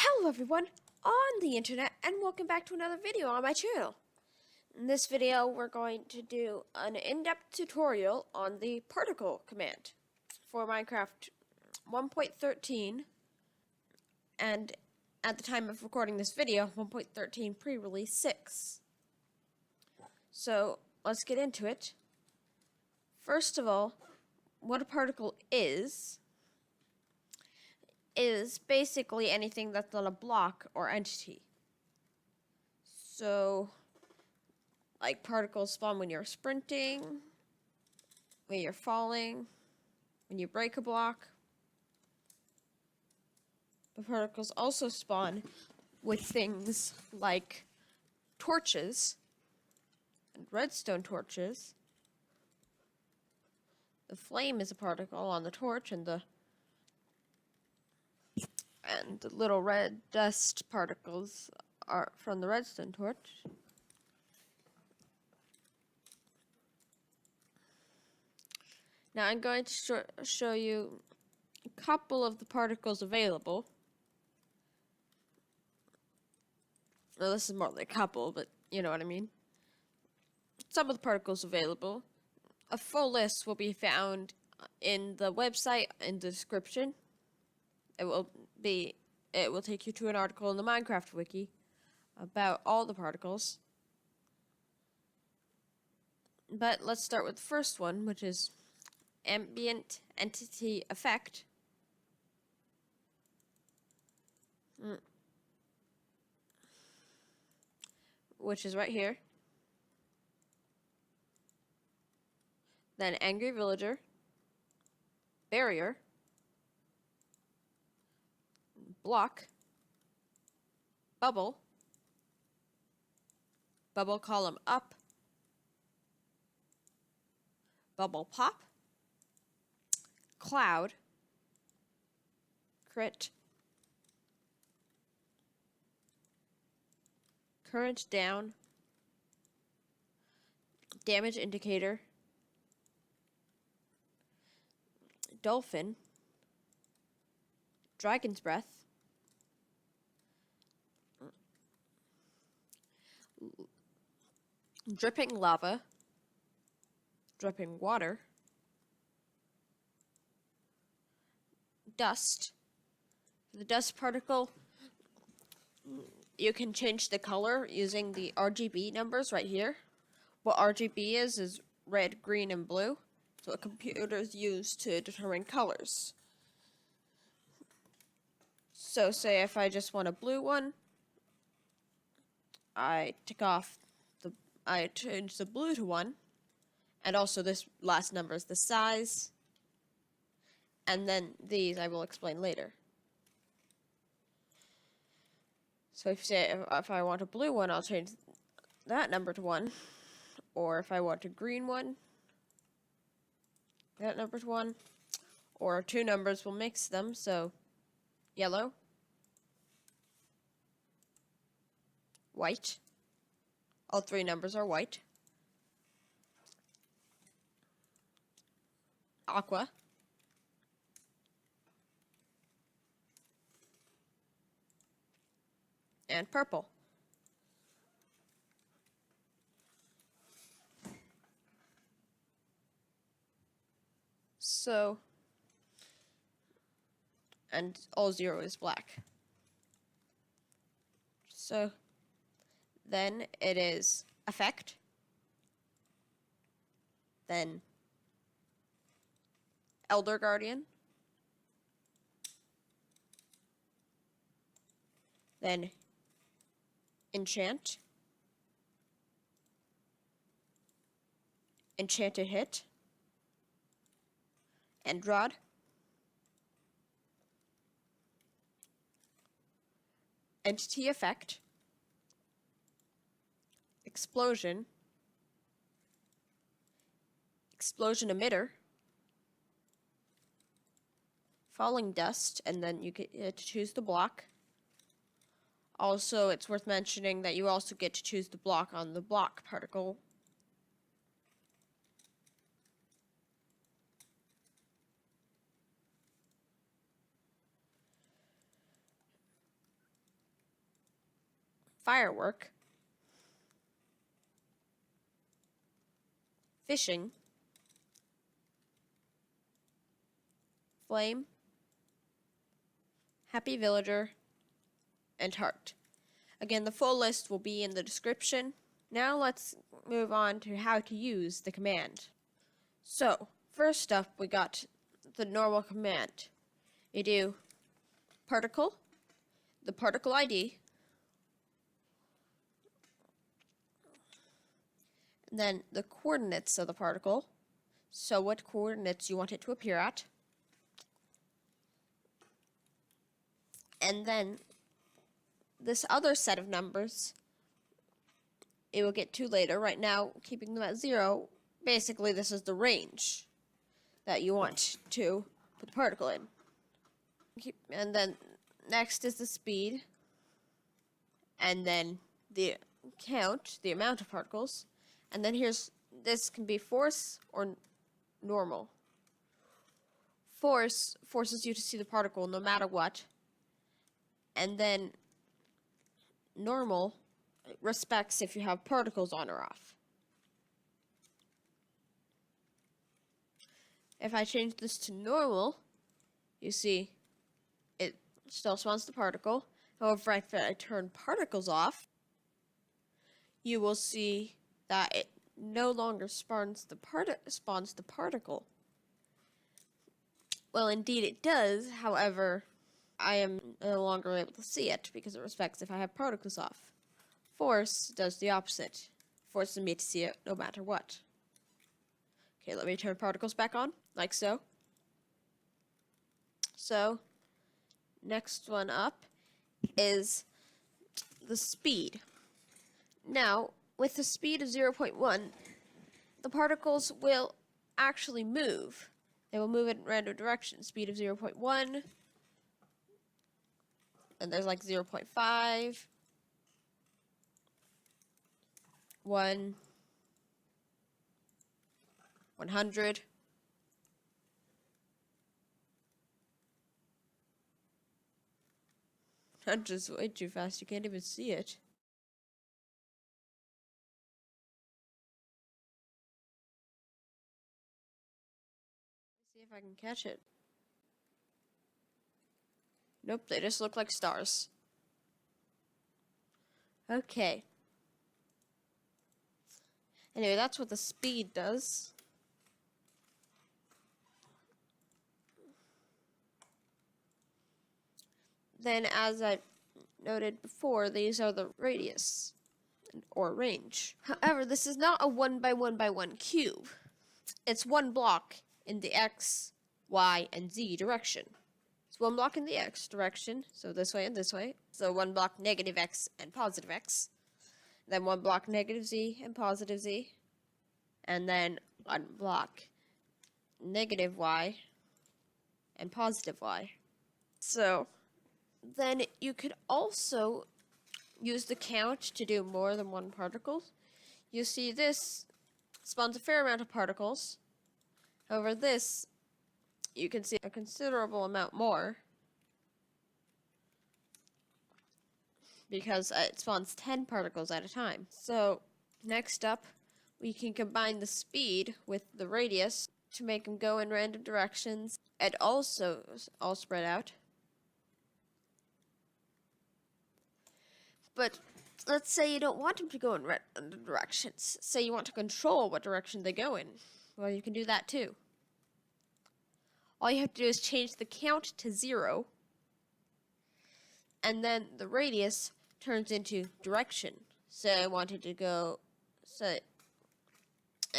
Hello everyone on the internet and welcome back to another video on my channel. In this video we're going to do an in-depth tutorial on the particle command for Minecraft 1.13 and at the time of recording this video 1.13 pre-release 6. So let's get into it. First of all, what a particle is basically anything that's not a block or entity. So, like particles spawn when you're sprinting, when you're falling, when you break a block. The particles also spawn with things like torches and redstone torches. The flame is a particle on the torch, and the little red dust particles are from the redstone torch. Now I'm going to show you a couple of the particles available. Well, this is more like a couple, but you know what I mean. Some of the particles available. A full list will be found in the website in the description. It will take you to an article in the Minecraft wiki about all the particles. But let's start with the first one, which is Ambient Entity Effect. Which is right here. Then Angry Villager, Barrier, Block, Bubble, Bubble Column Up, Bubble Pop, Cloud, Crit, Current Down, Damage Indicator, Dolphin, Dragon's Breath, Dripping Lava, Dripping Water, Dust. The dust particle, you can change the color using the RGB numbers right here. What RGB is red, green, and blue. So what computers use to determine colors. So say if I just want a blue one, I change the blue to 1, and also this last number is the size, and then these I will explain later. So if I want a blue one, I'll change that number to 1, or if I want a green one, that number to 1, or two numbers will mix them, so yellow, white. All three numbers are white. Aqua. And purple. So, and all 0 is black. So, then it is effect, then Elder Guardian, then enchant, enchanted hit, end rod, entity effect, explosion, explosion emitter, falling dust, and then you get to choose the block. Also, it's worth mentioning that you also get to choose the block on the block particle. firework, fishing, flame, happy villager, and heart. Again, the full list will be in the description. Now let's move on to how to use the command. So, first up, we got the normal command. You do particle, the particle ID, and then the coordinates of the particle, so what coordinates you want it to appear at, and then this other set of numbers it will get to later. Right now, keeping them at 0, basically this is the range that you want to put the particle in. And then next is the speed, and then the count, the amount of particles, and then this can be force or normal. Force forces you to see the particle no matter what, and then normal respects if you have particles on or off. If I change this to normal, you see it still spawns the particle. However, if I turn particles off, you will see that it no longer spawns the particle. Well, indeed it does. However, I am no longer able to see it because it respects if I have particles off. Force does the opposite, forcing me to see it no matter what. Okay, let me turn particles back on, like so. So, next one up is the speed. Now, with the speed of 0.1, the particles will actually move. They will move in random directions. Speed of 0.1, and there's like 0.5, 1, 100, just way too fast, you can't even see it. See if I can catch it. Nope, they just look like stars. Okay. Anyway, that's what the speed does. Then, as I noted before, these are the radius, or range. However, this is not a 1 by 1 by 1 cube. It's one block in the X, Y, and Z direction. It's one block in the X direction, so this way and this way. So one block negative X and positive X. Then one block negative Z and positive Z. And then one block negative Y and positive Y. So then you could also use the count to do more than one particle. You see this spawns a fair amount of particles. However, this, you can see a considerable amount more, because it spawns 10 particles at a time. So, next up, we can combine the speed with the radius to make them go in random directions, and also all spread out. But let's say you don't want them to go in random directions. Say you want to control what direction they go in. Well, you can do that too. All you have to do is change the count to 0, and then the radius turns into direction. Say I wanted to go, say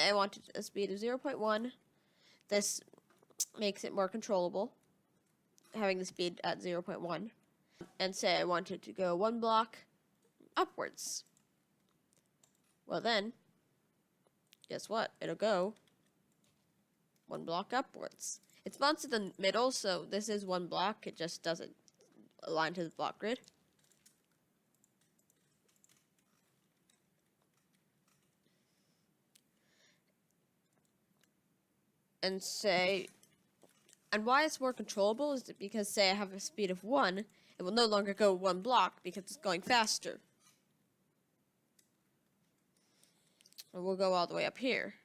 I wanted a speed of 0.1. This makes it more controllable, having the speed at 0.1. And say I wanted to go one block upwards. Well then, guess what? It'll go one block upwards. It spawns in the middle, so this is one block. It just doesn't align to the block grid. And why it's more controllable is because say I have a speed of 1, it will no longer go one block because it's going faster. And we'll go all the way up here.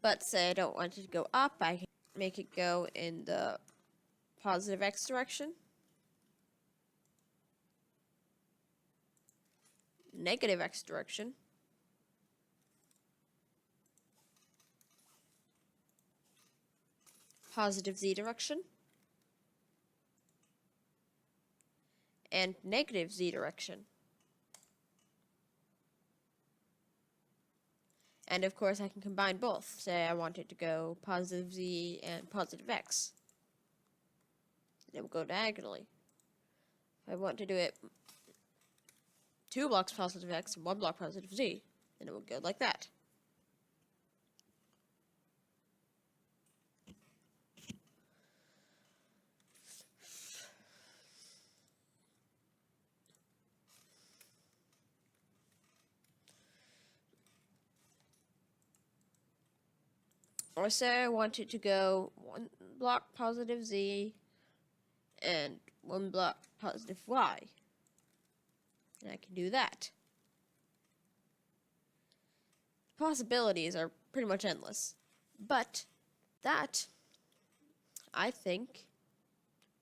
But say I don't want it to go up, I can make it go in the positive x direction, negative x direction, positive z direction, and negative z direction. And of course I can combine both. Say I want it to go positive z and positive x. And it will go diagonally. If I want to do it 2 blocks positive x and 1 block positive z, then it will go like that. Or say I want it to go 1 block positive z and 1 block positive y. And I can do that. The possibilities are pretty much endless. But that, I think,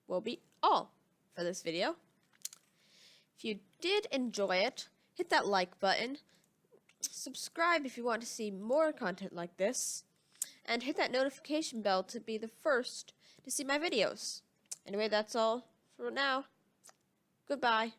will be all for this video. If you did enjoy it, hit that like button. Subscribe if you want to see more content like this. And hit that notification bell to be the first to see my videos. Anyway, that's all for now. Goodbye.